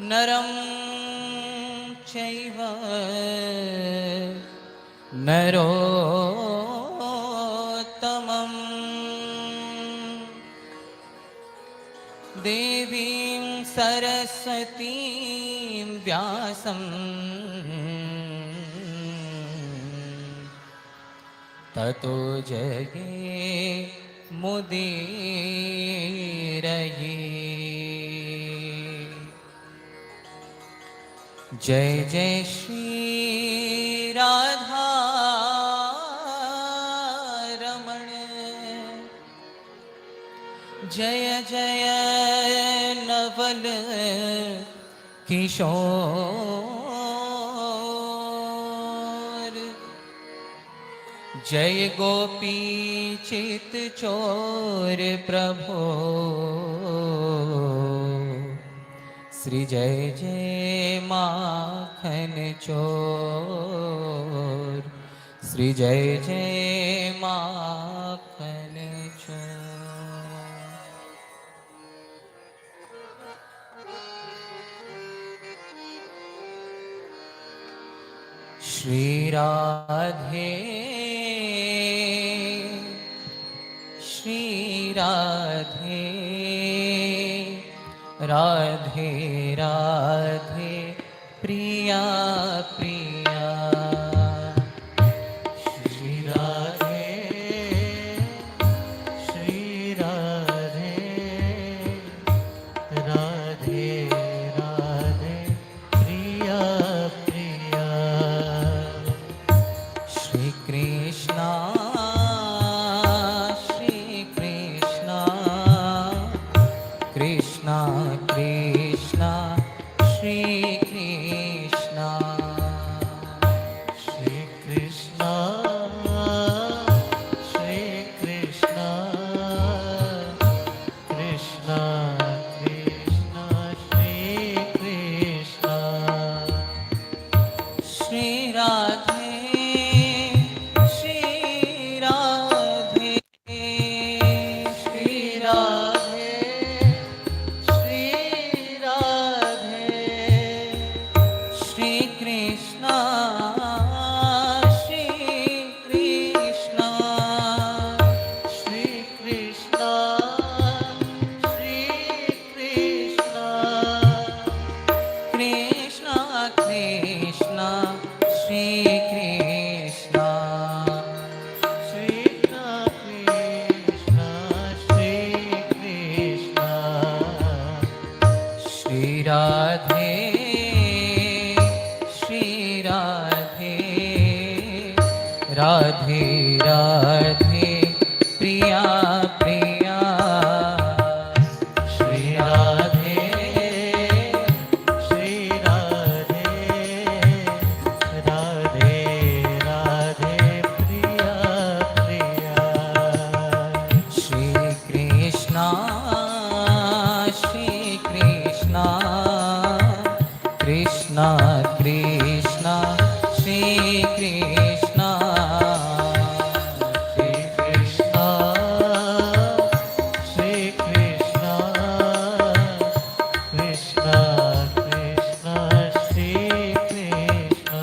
नरं चैव नरोत्तमं देवीं सरस्वतीं व्यासं ततो जगे मुदीरये। जय जय श्री राधा रमण, जय जय नवल किशोर, जय गोपी चित चोर प्रभो, श्री जय जय माखन चोर, श्री जय जय माखन चोर। श्री राधे श्री राधे राधे राधे प्रिया प्रिया। श्री राधे राधे राधे प्रिया प्रिया। श्री कृष्णा कृष्णा कृष्णा श्री कृष्णा। श्री कृष्णा कृष्णा कृष्णा श्री कृष्णा। श्री राधे श्री राधे श्री राधे श्री कृष्णा श्री कृष्णा। श्री कृष्णा कृष्णा कृष्णा श्री कृष्णा। श्री राधे श्री राधे राधे राधे प्रिया प्रिया। श्री राधे राधे राधे प्रिया प्रिया। श्री कृष्णा कृष्णा कृष्णा श्री कृष्णा। श्री कृष्णा कृष्णा कृष्णा श्री कृष्णा।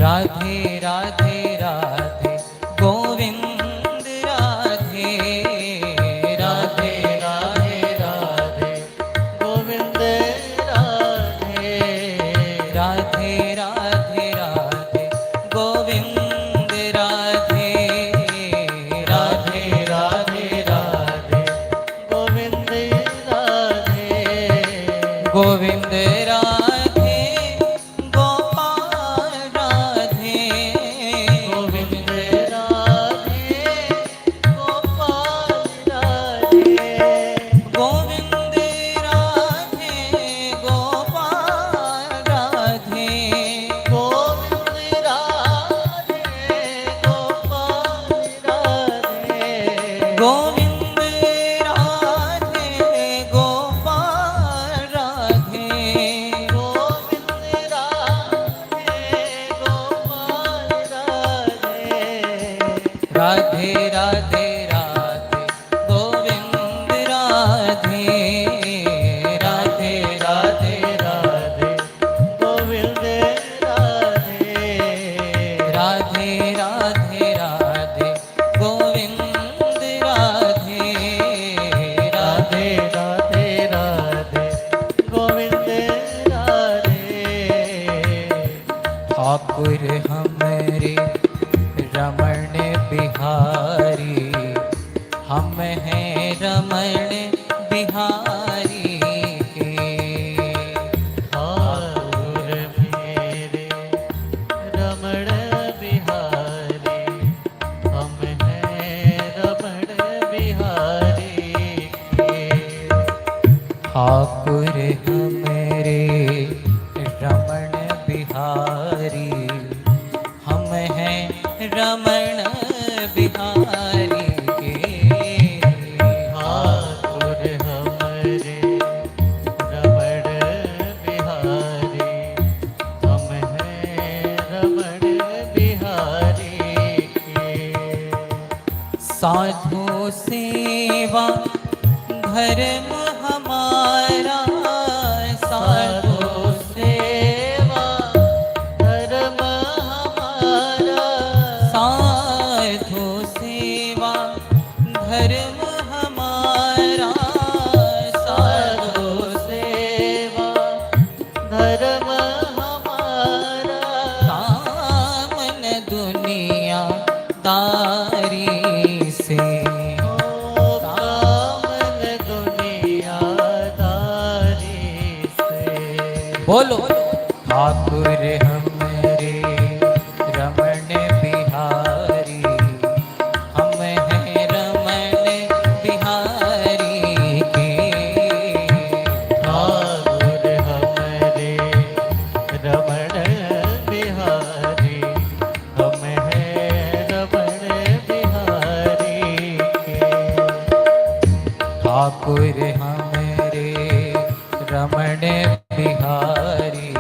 राधे राधे राधे गोविंद राधे राधे राधे राधे गोविंद राधे। राधे राधे राधे गोविंद राधे राधे राधे राधे गोविंद राधे। गोविंद राधे गोपाल राधे गोविंद राधे गोपाल राधे। गोविंद राधे गोपाल राधे गोविंद राधे गोपाल राधे। गोविंद राधे गोपाल राधे ठाकुर हमरे रमण बिहारी, हम हैं रमण बिहारी के। ठाकुर मेरे रमण बिहारी, हम हैं रमण बिहारी के। ठाकुर हमरे रमण बिहारी, हम हैं रमण बिहारी के। ठाकुर हमरे रमण बिहारी, हम हैं रमण बिहारी के। साधु सेवा धर्म हमारा, साधु सेवा धर्म हमारा, साधु सेवा धर्म हमारा, साधु सेवा धर्म हमारा। कामन दुनिया दारी से, कामन दुनियादारी से। बोलो ठाकुर हमरे रमण बिहारी, हम हैं रमण बिहारी के। ठाकुर हमरे रमण बिहारी, हम हैं रमण बिहारी के। ठाकुर हमरे रमण बिहारी,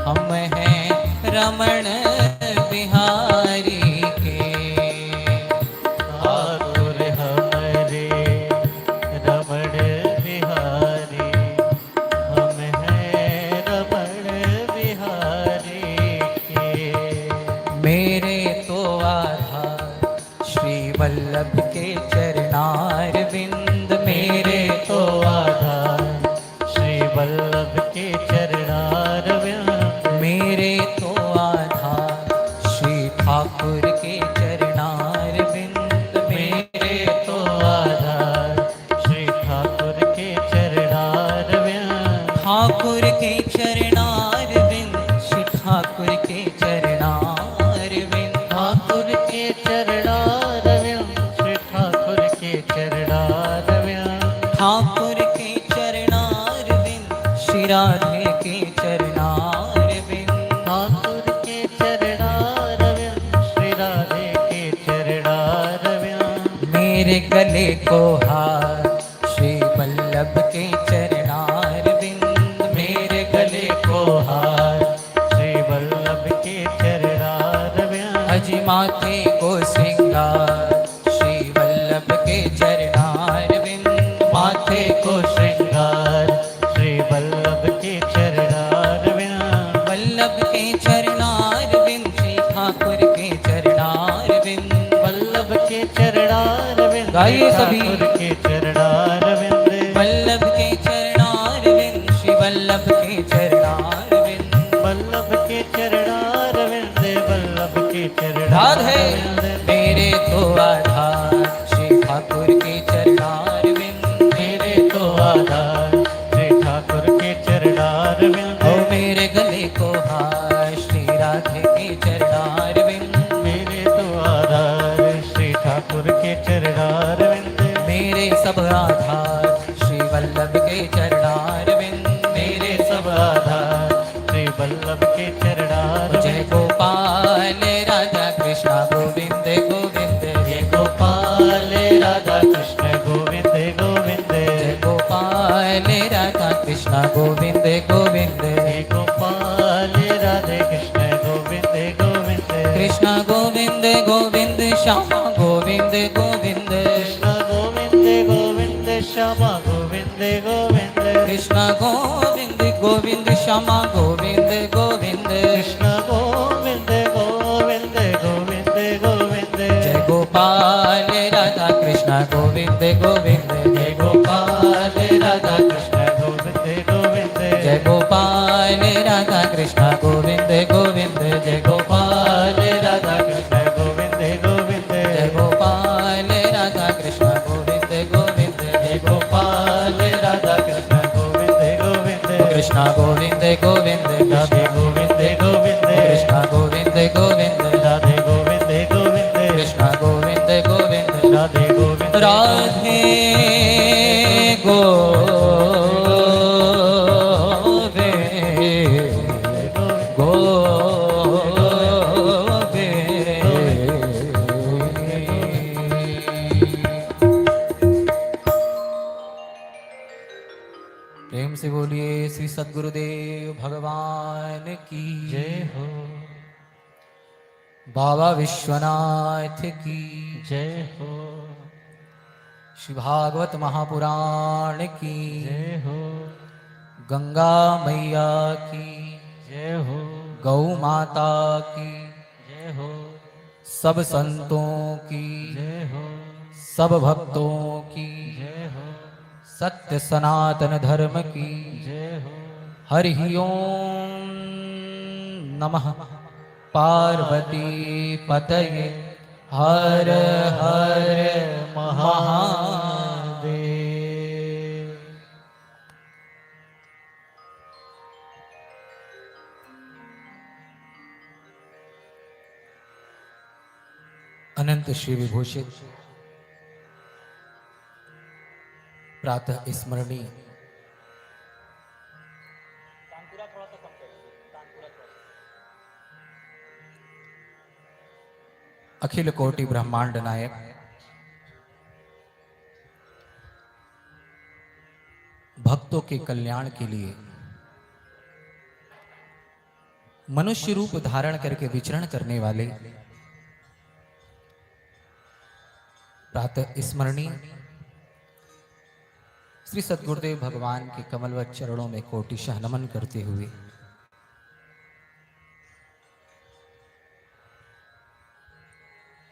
हम हैं रमण बिहारी के। ठाकुर हमरे रमण बिहारी, हम हैं रमण बिहारी के। मेरे तो आधार श्री वल्लभ के चरणार विंद, मेरे तो आधार श्री वल्लभ के चरणार विंद। मेरे तो आधार श्री ठाकुर के चरणार विंद, मेरे तो आधार श्री ठाकुर के चरणार विंद। ठाकुर के चरणार विंद, श्री ठाकुर के चरणार विंद। ठाकुर के चरणार विंद, श्री ठाकुर के चरणार विंद। ठाकुर के चरणार विंद, श्री राधे के चरणार विंद। ठाकुर के चरणार विंद, श्री राधे के चरणार विंद। मेरे गले को हार श्री वल्लभ के चरणार विंद, मेरे गले को हार श्री वल्लभ के चरणार विंद। अजी माथे को श्रृंगार श्री वल्लभ के चरणार विंद, माथे को श्रृंगार श्री वल्लभ के चरणार विंद। वल्लभ के चरणार विंद, श्री ठाकुर के चरणार विंद। वल्लभ के चरणार विंद, गाइए सभी। ठाकुर के चरणार विंद। वल्लभ के चरणार विंद, श्री वल्लभ के चरणार विंद। वल्लभ के चरणार विंद, वल्लभ के चरणार राधे विंद। मेरे तो आधार श्री ठाकुर के चरणार विंद, मेरे तो आधार श्री ठाकुर के चरणार विंद। ओ मेरे गले को हार श्री राधे के चरणार विंद। मेरे तो आधार श्री ठाकुर के चरणार विंद। मेरे सब आधार श्री वल्लभ के चरणार विंद, मेरे सब आधार श्री वल्लभ के चरणार जय विंद। गोपाल राधा कृष्ण गोविंद गोविंद, जय गोपाल राधा कृष्ण गोविंद गोविंद। जय गोपाल राधा कृष्ण गोविंद गोविंद। जय गोपाल राधे कृष्ण गोविंद गोविंद। कृष्ण गोविंद गोविंद श्यामा गोविंद गोविंद। कृष्ण गोविंद गोविंद श्यामा गोविंद गोविंद। कृष्ण गोविंद गोविंद श्यामा गोविंद गोविंद। कृष्ण गोविंद गोविंद गोविंद गोविंद। जय गोपाल राधा कृष्ण गोविंद गोविंद। जय गोपाल राधा कृष्ण गोविंद गोविंद। जय गोपाल राधा कृष्ण कृष्ण गोविंद गोविंद जय गोपाल राधा कृष्ण गोविंद गोविंद जय गोपाल राधा कृष्ण गोविंद गोविंद जय गोपाल राधा कृष्ण गोविंद गोविंद कृष्ण गोविंद गोविंद राधे गोविंद गोविंद कृष्ण गोविंद गोविंद राधे गोविंद गोविंद कृष्ण गोविंद गोविंद राधे गोविंद राधे प्रेम से बोलिए श्री सद्गुरुदेव भगवान की जय हो बाबा विश्वनाथ की जय हो श्री भागवत महापुराण की जय हो गंगा मैया की जय हो गौ माता की जय हो सब संतों की जय हो सब भक्तों की जय हो सत्य सनातन धर्म की जय हो हरि ओम नमः पार्वती पतये हर हर महादेव। अनंत श्री विभूषित प्रातः स्मरणीय अखिल कोटि ब्रह्मांड नायक भक्तों के कल्याण के लिए मनुष्य रूप धारण करके विचरण करने वाले प्रातः स्मरणीय श्री सद्गुरुदेव भगवान के कमलवत चरणों में कोटिशः नमन करते हुए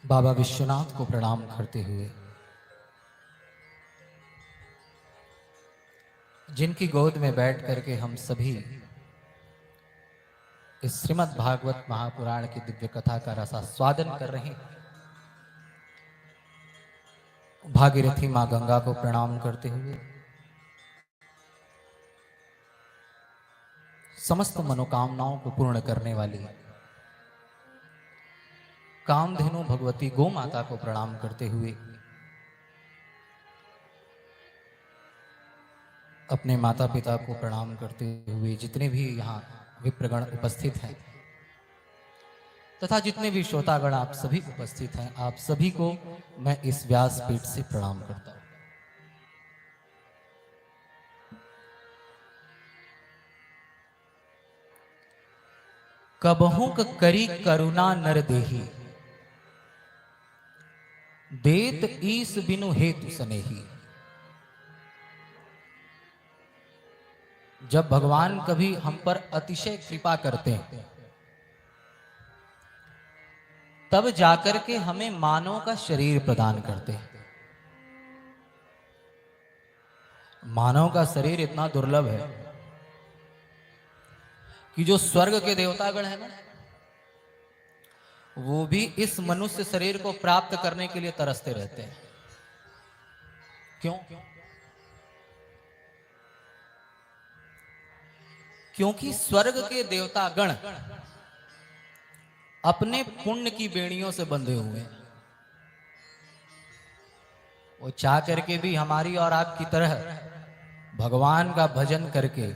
बाबा विश्वनाथ को प्रणाम करते हुए जिनकी गोद में बैठ करके हम सभी इस श्रीमद् भागवत महापुराण की दिव्य कथा का रसास्वादन कर रहे हैं, भागीरथी मां गंगा को प्रणाम करते हुए समस्त मनोकामनाओं को पूर्ण करने वाली कामधेनु भगवती गौ माता को प्रणाम करते हुए अपने माता पिता को प्रणाम करते हुए जितने भी यहाँ विप्रगण उपस्थित हैं तथा जितने भी श्रोतागण आप सभी उपस्थित हैं, आप सभी को मैं इस व्यासपीठ से प्रणाम करता हूं। कबहू करी करुणा नर देही देत ईस बिनु हेतु सनेही। जब भगवान कभी हम पर अतिशय कृपा करते हैं तब जाकर के हमें मानव का शरीर प्रदान करते हैं। मानव का शरीर इतना दुर्लभ है कि जो स्वर्ग के देवतागण हैं ना, वो भी इस मनुष्य शरीर को प्राप्त करने के लिए तरसते रहते हैं। क्यों? क्योंकि स्वर्ग के देवतागण अपने पुण्य की बेड़ियों से बंधे हुए हैं। वो चाह करके भी हमारी और आपकी तरह भगवान का भजन करके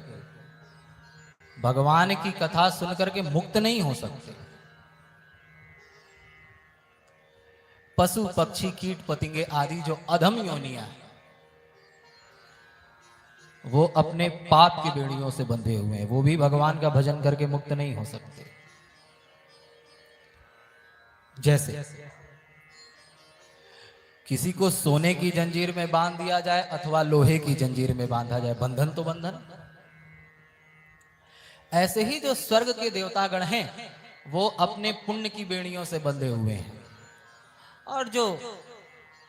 भगवान की कथा सुनकर के मुक्त नहीं हो सकते। पशु पक्षी कीट पतंगे आदि जो अधम योनियां हैं वो अपने पाप की बेड़ियों से बंधे हुए हैं, वो भी भगवान का भजन करके मुक्त नहीं हो सकते। जैसे किसी को सोने की जंजीर में बांध दिया जाए अथवा लोहे की जंजीर में बांधा जाए, बंधन तो बंधन। ऐसे ही जो स्वर्ग के देवतागण हैं वो अपने पुण्य की बेड़ियों से बंधे हुए हैं, और जो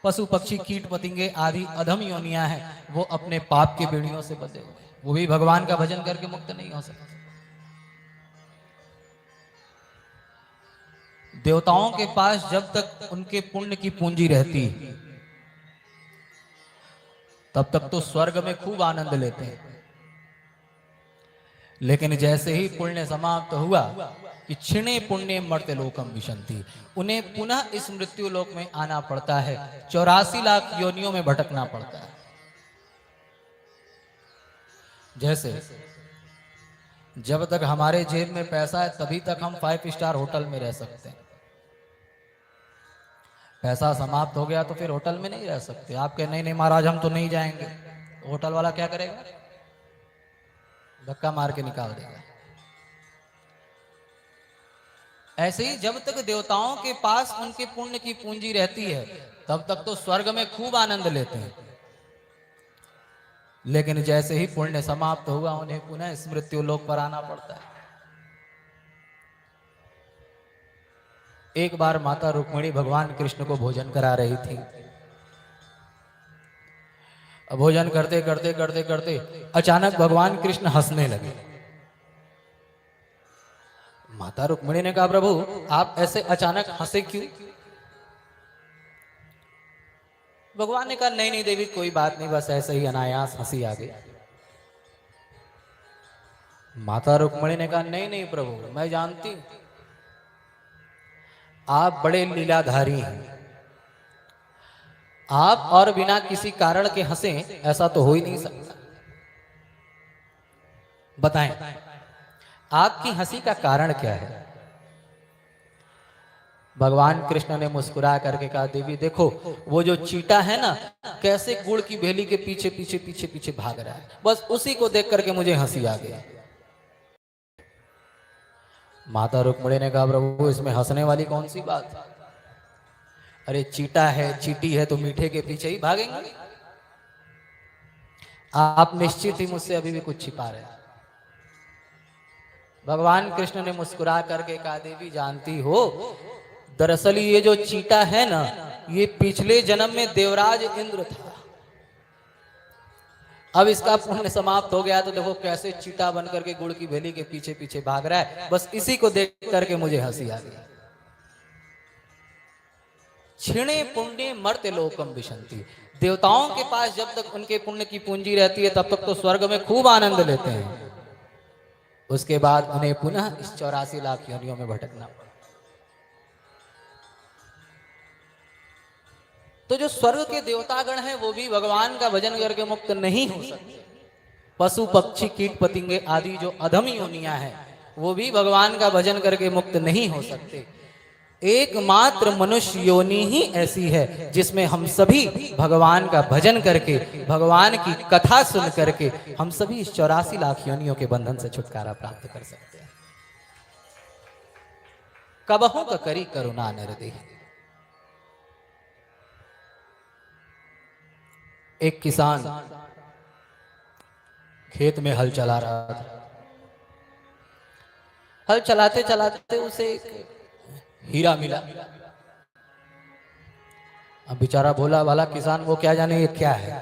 पशु पक्षी कीट पतंगे आदि अधम योनियां हैं वो अपने पाप की बेड़ियों से बंधे हुए हैं, वो भी भगवान का भजन करके मुक्त नहीं हो सकते। देवताओं के पास जब तक उनके पुण्य की पूंजी रहती तब तक तो स्वर्ग में खूब आनंद लेते हैं, लेकिन जैसे ही पुण्य समाप्त हुआ कि क्षिणे पुण्य मर्त्य लोकम विशंति, उन्हें पुनः इस मृत्यु लोक में आना पड़ता है, 84 लाख योनियों में भटकना पड़ता है। जैसे जब तक हमारे जेब में पैसा है तभी तक हम 5 स्टार होटल में रह सकते हैं, पैसा समाप्त हो गया तो फिर होटल में नहीं रह सकते। आप कहे नहीं नहीं महाराज हम तो नहीं जाएंगे, तो होटल वाला क्या करेगा? धक्का मार के निकाल देगा। ऐसे ही जब तक देवताओं के पास उनके पुण्य की पूंजी रहती है तब तक तो स्वर्ग में खूब आनंद लेते हैं, लेकिन जैसे ही पुण्य समाप्त हुआ उन्हें पुनः इस मृत्यु लोक पर आना पड़ता है। एक बार माता रुक्मिणी भगवान कृष्ण को भोजन करा रही थी। भोजन करते करते करते करते अचानक भगवान कृष्ण हंसने लगे। माता रुक्मिणी ने कहा प्रभु आप ऐसे अचानक हंसे क्यों? भगवान ने कहा नहीं नहीं देवी कोई बात नहीं, बस ऐसे ही अनायास हंसी आ गई। माता रुक्मिणी ने कहा नहीं नहीं प्रभु मैं जानती हूं आप बड़े लीलाधारी हैं, आप और बिना किसी कारण के हंसे ऐसा तो हो ही नहीं सकता। बताएं आपकी हंसी का कारण क्या है? भगवान कृष्ण ने मुस्कुरा करके कहा देवी देखो वो जो चीटा है ना कैसे गुड़ की भेली के पीछे पीछे पीछे पीछे भाग रहा है, बस उसी को देख करके मुझे हंसी आ गई। माता रुक्मिणी ने कहा प्रभु इसमें हंसने वाली कौन सी बात है? अरे चीटा है चीटी है तो मीठे के पीछे ही भागेंगे। आप निश्चित ही मुझसे अभी भी कुछ छिपा रहे हैं। भगवान कृष्ण ने मुस्कुरा करके कहा देवी जानती हो दरअसल ये जो चीटा है ना ये पिछले जन्म में देवराज इंद्र था, अब इसका पुण्य समाप्त हो गया तो देखो कैसे चीटा बन करके गुड़ की भेली के पीछे पीछे भाग रहा है, बस इसी को देख करके मुझे हंसी आ गई। क्षिणे पुण्य मर्त्य लोकम विशंति, देवताओं के पास जब तक उनके पुण्य की पूंजी रहती है तब तक तो स्वर्ग में खूब आनंद लेते हैं, उसके बाद उन्हें पुनः इस 84 लाख योनियों में भटकना पड़ता। तो जो स्वर्ग के देवतागण हैं वो भी भगवान का भजन करके मुक्त नहीं हो सकते। पशु पक्षी कीट पतंगे आदि जो अधम योनियां हैं वो भी भगवान का भजन करके मुक्त नहीं हो सकते। एकमात्र मनुष्य योनि ही ऐसी है जिसमें हम सभी भगवान का भजन करके भगवान की कथा सुन करके हम सभी इस 84 लाख योनियों के बंधन से छुटकारा प्राप्त कर सकते हैं। कबहू का करी करुणा निर्देह। एक किसान खेत में हल चला रहा था। हल चलाते चलाते उसे एक हीरा मिला। अब बेचारा भोला भाला किसान वो क्या जाने ये क्या है।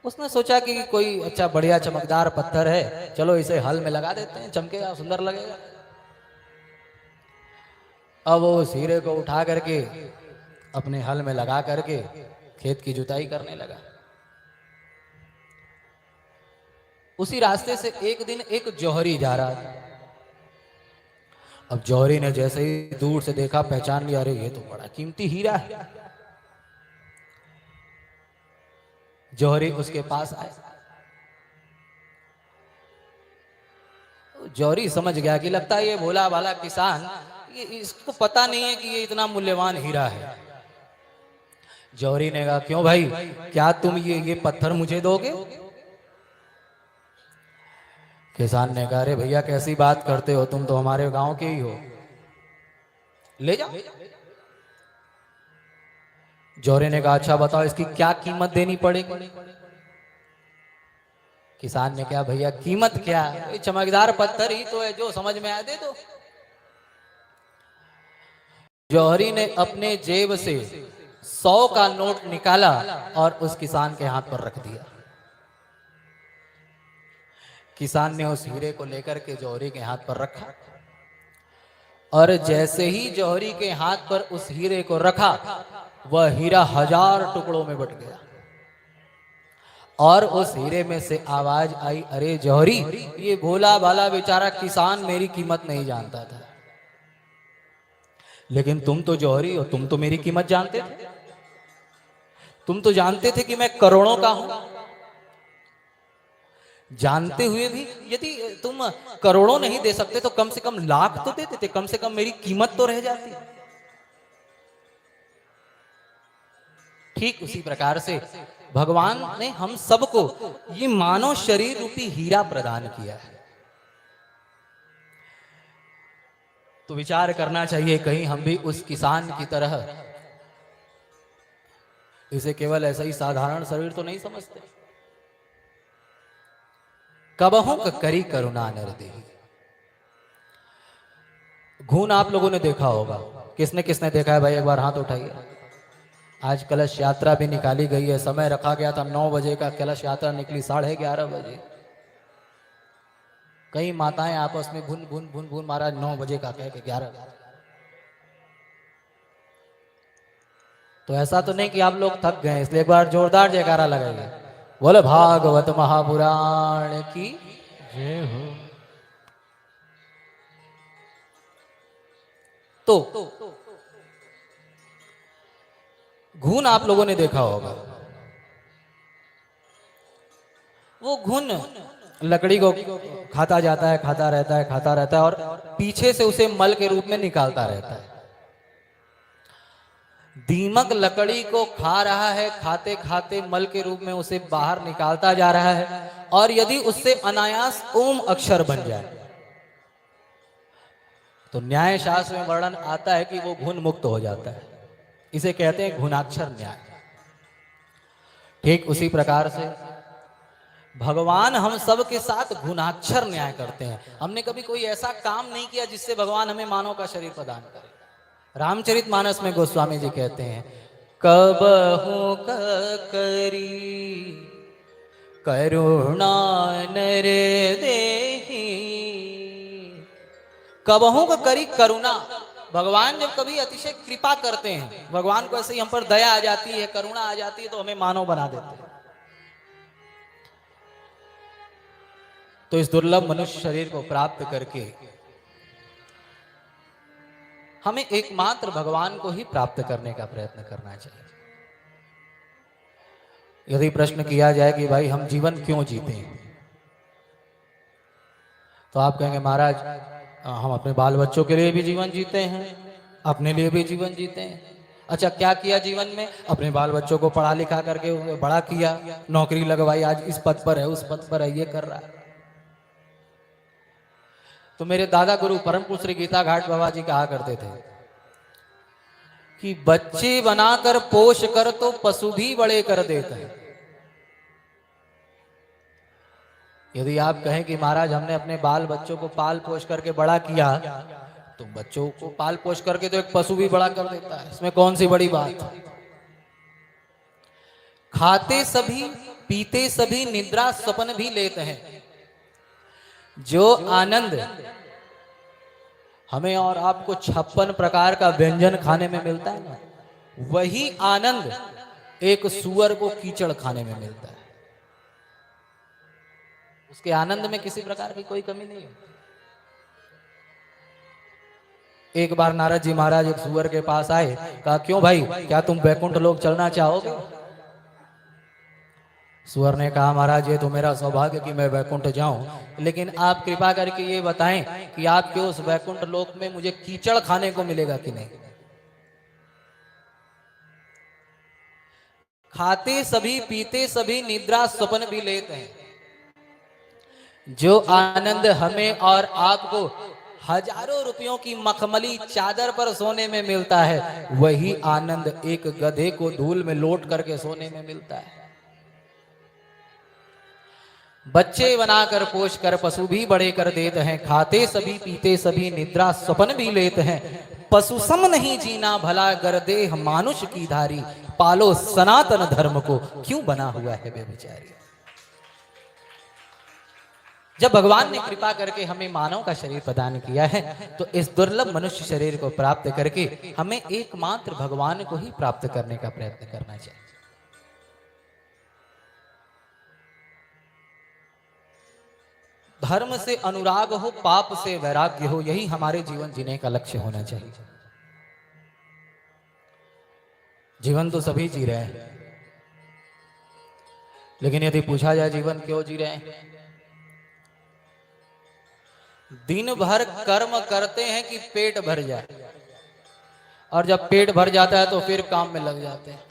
उसने सोचा कि कोई अच्छा बढ़िया चमकदार पत्थर है, चलो इसे हल में लगा देते हैं, चमकेगा सुंदर लगेगा। अब वो उस हीरे को उठा करके अपने हल में लगा करके खेत की जुताई करने लगा। उसी रास्ते से एक दिन एक जौहरी जा रहा था। अब जौहरी ने जैसे ही दूर से देखा पहचान लिया, अरे ये तो बड़ा कीमती हीरा है। जौहरी उसके पास आए। जौहरी समझ गया कि लगता है ये भोला भाला किसान ये इसको पता नहीं है कि ये इतना मूल्यवान हीरा है। जौहरी ने कहा क्यों भाई क्या तुम ये पत्थर मुझे दोगे? किसान ने कहा अरे भैया कैसी बात करते हो, तुम तो हमारे गांव के ही हो, ले जाओ। जौहरी ने कहा अच्छा बताओ इसकी क्या कीमत देनी पड़ेगी? किसान ने कहा भैया कीमत क्या, ये चमकदार पत्थर ही तो है, जो समझ में आए दे दो। जौहरी ने अपने जेब से 100 का नोट निकाला और उस किसान के हाथ पर रख दिया। किसान ने उस हीरे को लेकर के जौहरी के हाथ पर रखा और जैसे ही जौहरी के हाथ पर उस हीरे को रखा, वह हीरा 1000 टुकड़ों में बट गया। और उस हीरे में से आवाज आई, अरे जौहरी, ये भोला भाला बेचारा किसान मेरी कीमत नहीं जानता था, लेकिन तुम तो जौहरी हो, तुम तो मेरी कीमत जानते थे। तुम तो जानते थे कि मैं करोड़ों का हूं। जानते हुए भी यदि तुम करोड़ों नहीं दे सकते तो कम से कम लाख तो देते थे, कम से कम मेरी कीमत तो रह जाती। ठीक उसी प्रकार से भगवान ने हम सबको ये मानव शरीर रूपी हीरा प्रदान किया है। तो विचार करना चाहिए, कहीं हम भी उस किसान की तरह इसे केवल ऐसा ही साधारण शरीर तो नहीं समझते। कबहू करी करुणा नरदेही। घून आप लोगों ने देखा होगा, किसने किसने देखा है भाई, एक बार हाथ उठाइए। आज कलश यात्रा भी निकाली गई है, समय रखा गया था 9 बजे का, कलश यात्रा निकली 11:30 बजे। कई माताएं आपस में भुन भुन भुन भुन, महाराज 9 बजे का कह के 11। तो ऐसा तो नहीं कि आप लोग थक गए, इसलिए एक बार जोरदार जयकारा लगाइए, बोले भागवत महापुराण की जय हो। तो घुन आप लोगों ने देखा होगा, वो घुन लकड़ी को खाता जाता है, खाता रहता है, खाता रहता है, और पीछे से उसे मल के रूप में निकालता रहता है। दीमक लकड़ी को खा रहा है, खाते खाते मल के रूप में उसे बाहर निकालता जा रहा है, और यदि उससे अनायास ओम अक्षर बन जाए तो न्याय शास्त्र में वर्णन आता है कि वो घुन मुक्त हो जाता है। इसे कहते हैं घुनाक्षर न्याय। ठीक उसी प्रकार से भगवान हम सब के साथ गुणाक्षर न्याय करते हैं। हमने कभी कोई ऐसा काम नहीं किया जिससे भगवान हमें मानव का शरीर प्रदान करे। रामचरितमानस में गोस्वामी जी कहते हैं, कबहू करी करुणा नर देही। कबहू करी करुणा, भगवान जब कभी अतिशय कृपा करते हैं, भगवान को ऐसे ही हम पर दया आ जाती है, करुणा आ जाती है, तो हमें मानव बना देते हैं। तो इस दुर्लभ मनुष्य शरीर को प्राप्त करके हमें एकमात्र भगवान को ही प्राप्त करने का प्रयत्न करना चाहिए। यदि प्रश्न किया जाए कि भाई हम जीवन क्यों जीते हैं, तो आप कहेंगे महाराज हम अपने बाल बच्चों के लिए भी जीवन जीते हैं, अपने लिए भी जीवन जीते हैं। अच्छा, क्या किया जीवन में? अपने बाल बच्चों को पढ़ा लिखा करके बड़ा किया, नौकरी लगवाई, आज इस पद पर है, उस पद पर है, ये कर रहा है। तो मेरे दादा गुरु परम पूज्य श्री गीता घाट बाबा जी कहा करते थे कि बच्चे बनाकर पोष कर तो पशु भी बड़े कर देते हैं। यदि आप कहें कि महाराज हमने अपने बाल बच्चों को पाल पोष करके बड़ा किया, तो बच्चों को पाल पोष करके तो एक पशु भी बड़ा कर देता है, इसमें कौन सी बड़ी बात है। खाते सभी, पीते सभी, निद्रा स्वप्न भी लेते हैं। जो आनंद हमें और आपको 56 प्रकार का व्यंजन खाने में मिलता है ना, वही आनंद एक सुअर को कीचड़ खाने में मिलता है। उसके आनंद में किसी प्रकार की कोई कमी नहीं है। एक बार नारद जी महाराज एक सुअर के पास आए, कहा क्यों भाई, क्या तुम वैकुंठ लोक चलना चाहोगे? सुअर ने कहा महाराज ये तो मेरा सौभाग्य कि मैं वैकुंठ जाऊं, लेकिन आप कृपा करके ये बताएं कि आपके उस वैकुंठ लोक में मुझे कीचड़ खाने को मिलेगा कि नहीं। खाते सभी, पीते सभी, निद्रा स्वप्न भी लेते हैं। जो आनंद हमें और आपको हजारों रुपयों की मखमली चादर पर सोने में मिलता है, वही आनंद एक गधे को धूल में लोट करके सोने में मिलता है। बच्चे बनाकर पोष कर पशु भी बड़े कर देते हैं। खाते सभी, पीते सभी, निद्रा स्वप्न भी लेते हैं। पशु सम नहीं जीना भला, गर्देह मानुष की धारी। पालो सनातन धर्म को, क्यों बना हुआ है बेविचारी। जब भगवान ने कृपा करके हमें मानव का शरीर प्रदान किया है तो इस दुर्लभ मनुष्य शरीर को प्राप्त करके हमें एकमात्र भगवान को ही प्राप्त करने का प्रयत्न करना चाहिए। धर्म से अनुराग हो, पाप से वैराग्य हो, यही हमारे जीवन जीने का लक्ष्य होना चाहिए। जीवन तो सभी जी रहे हैं, लेकिन यदि पूछा जाए जीवन क्यों जी रहे हैं, दिन भर कर्म करते हैं कि पेट भर जाए, और जब पेट भर जाता है तो फिर काम में लग जाते हैं।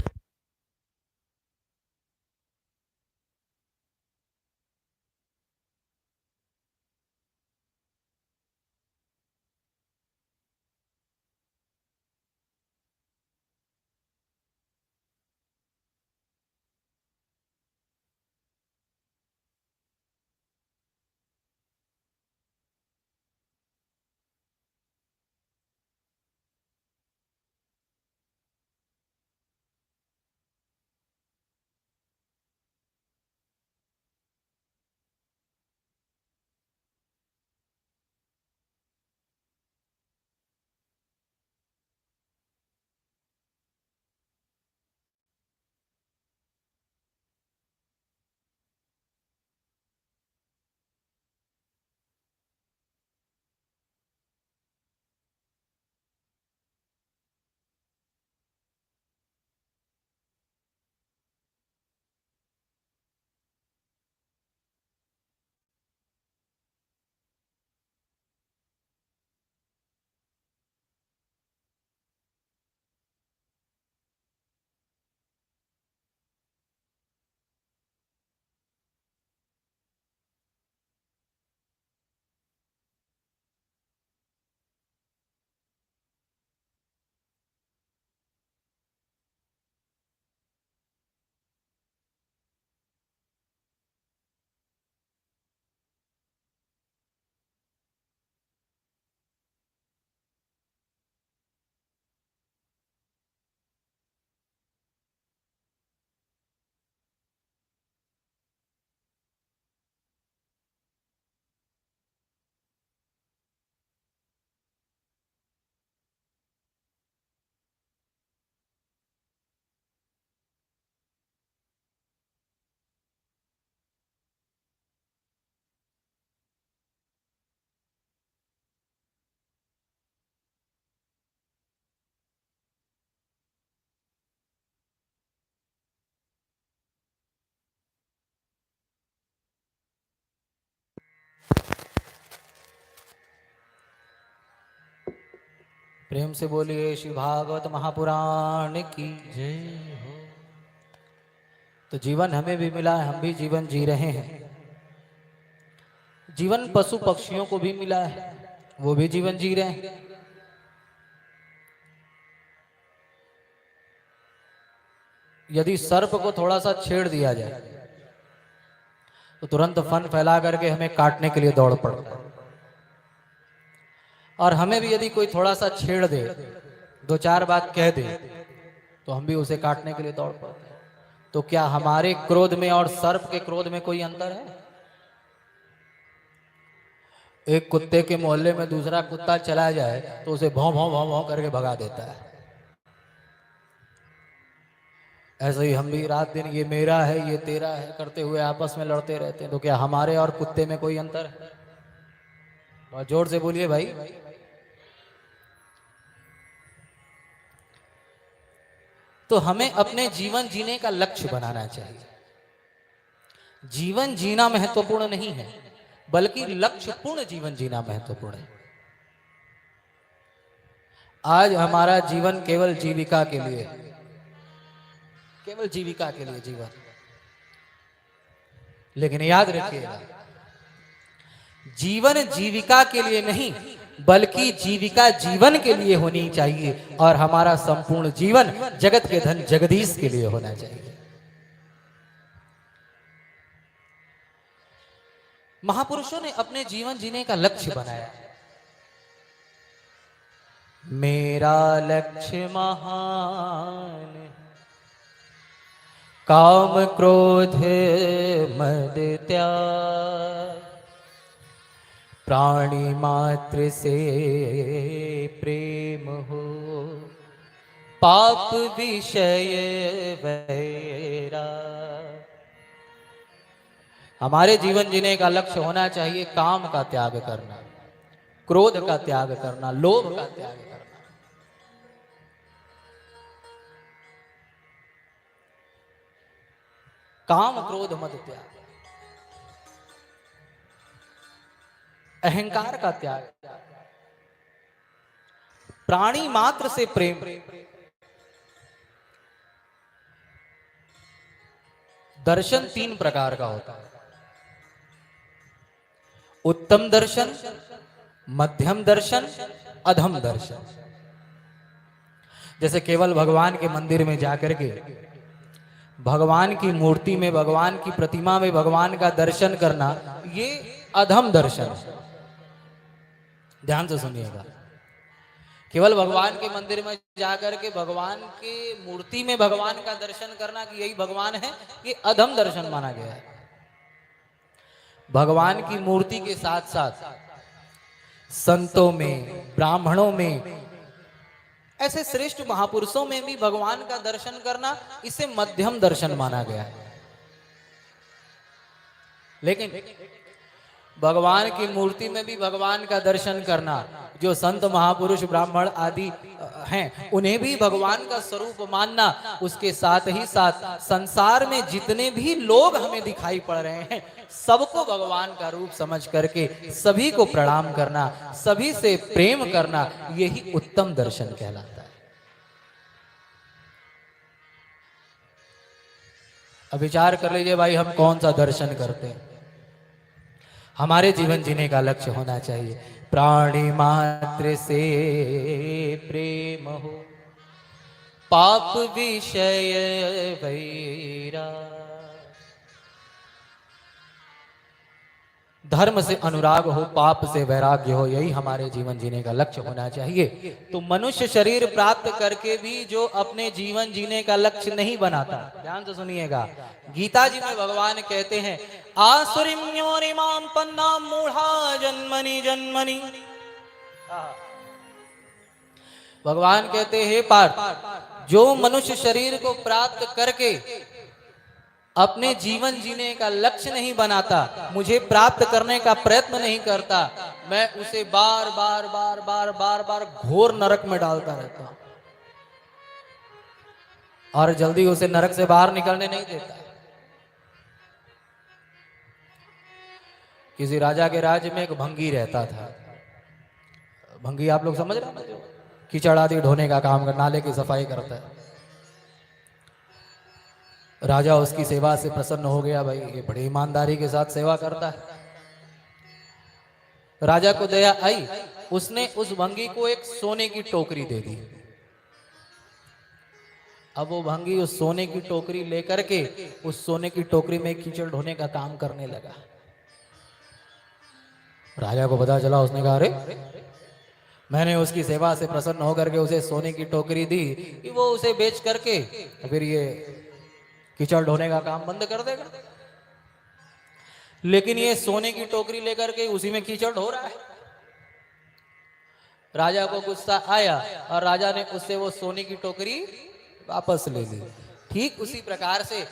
प्रेम से बोलिए श्री भागवत महापुराण की जय हो। तो जीवन हमें भी मिला है, हम भी जीवन जी रहे हैं। जीवन पशु पक्षियों को भी मिला है, वो भी जीवन जी रहे हैं। यदि सर्प को थोड़ा सा छेड़ दिया जाए तो तुरंत फन फैला करके हमें काटने के लिए दौड़ पड़ता है, और हमें भी यदि कोई थोड़ा सा छेड़ दे, दो चार बात कह दे, तो हम भी उसे काटने के लिए दौड़ पड़ते हैं। तो क्या हमारे क्रोध में और सर्प के क्रोध में कोई अंतर है? एक कुत्ते के मोहल्ले में दूसरा कुत्ता चला जाए तो उसे भौं भौं भौं भौं करके भगा देता है। ऐसे ही हम भी रात दिन ये मेरा है ये तेरा है करते हुए आपस में लड़ते रहते हैं। तो क्या हमारे और कुत्ते में कोई अंतर है? बहुत जोर से बोलिए भाई। तो हमें अपने जीवन जीने का लक्ष्य बनाना चाहिए। जीवन जीना महत्वपूर्ण नहीं है, बल्कि लक्ष्यपूर्ण जीवन जीना महत्वपूर्ण है। आज हमारा जीवन केवल जीविका के लिए, केवल जीविका के लिए जीवन। लेकिन याद रखिएगा, जीवन जीविका के लिए नहीं बल्कि जीविका जीवन के लिए होनी चाहिए, और हमारा संपूर्ण जीवन जगत के धन जगदीश के लिए होना चाहिए। महापुरुषों ने अपने जीवन जीने का लक्ष्य बनाया। मेरा लक्ष्य महान, काम क्रोध मद त्याग, प्राणी मात्र से प्रेम हो, पाप विषय वैरा। हमारे जीवन जीने का लक्ष्य होना चाहिए काम का त्याग करना, क्रोध का त्याग करना, लोभ का त्याग करना। काम क्रोध मद त्याग, अहंकार का त्याग, प्राणी मात्र से प्रेम। दर्शन तीन प्रकार का होता है, उत्तम दर्शन, मध्यम दर्शन, अधम दर्शन। जैसे केवल भगवान के मंदिर में जाकर के भगवान की मूर्ति में, भगवान की प्रतिमा में भगवान का दर्शन करना, ये अधम दर्शन। ध्यान से सुनिएगा, केवल भगवान के मंदिर में जाकर के भगवान के मूर्ति में भगवान का दर्शन करना कि यही भगवान है, ये अधम दर्शन माना गया है। भगवान की मूर्ति के साथ साथ संतों में, ब्राह्मणों में, ऐसे श्रेष्ठ महापुरुषों में भी भगवान का दर्शन करना, इसे मध्यम दर्शन माना गया है। लेकिन भगवान की मूर्ति में भी भगवान का दर्शन करना, जो संत महापुरुष ब्राह्मण आदि हैं उन्हें भी भगवान का स्वरूप मानना, उसके साथ ही साथ संसार में जितने भी लोग हमें दिखाई पड़ रहे हैं सबको भगवान का रूप समझ करके सभी को प्रणाम करना, सभी से प्रेम करना, यही उत्तम दर्शन कहलाता है। अब विचार कर लीजिए भाई, हम कौन सा दर्शन करते हैं। हमारे जीवन जीने का लक्ष्य होना चाहिए प्राणी मात्र से प्रेम हो, पाप विषय वैरा। धर्म से अनुराग हो, पाप से वैराग्य हो, यही हमारे जीवन जीने का लक्ष्य होना चाहिए। तो मनुष्य शरीर प्राप्त करके भी जो अपने जीवन जीने का लक्ष्य नहीं बनाता, ध्यान से सुनिएगा, गीता जी में भगवान कहते हैं आसुरीं योनिमां पन्नां मूढ़ा जन्मनि जन्मनि। भगवान कहते हैं पार्थ, जो मनुष्य शरीर को प्राप्त करके अपने जीवन जीने का लक्ष्य नहीं बनाता, मुझे प्राप्त करने का प्रयत्न नहीं करता, मैं उसे बार बार बार बार बार बार घोर नरक में डालता रहता हूं और जल्दी उसे नरक से बाहर निकलने नहीं देता। किसी राजा के राज्य में एक भंगी रहता था। भंगी आप लोग समझ रहे हैं, कीचड़ आदि ढोने का काम कर, नाले की सफाई करता है। राजा उसकी सेवा से प्रसन्न हो गया, भाई ये बड़ी ईमानदारी के साथ सेवा करता है। राजा को दया आई, उसने उस भंगी को एक सोने की टोकरी दे दी। अब वो भंगी उस सोने की टोकरी लेकर के उस सोने की टोकरी में कीचड़ ढोने का काम करने लगा। राजा को पता चला, उसने कहा अरे मैंने उसकी सेवा से प्रसन्न होकर के उसे सोने की टोकरी दी कि वो उसे बेच करके फिर ये कीचड़ ढोने का काम बंद कर देगा। लेकिन ये सोने की टोकरी लेकर के उसी में कीचड़ ढो रहा है। राजा को गुस्सा आया और राजा ने उससे वो सोने की टोकरी वापस ले ली। ठीक उसी प्रकार से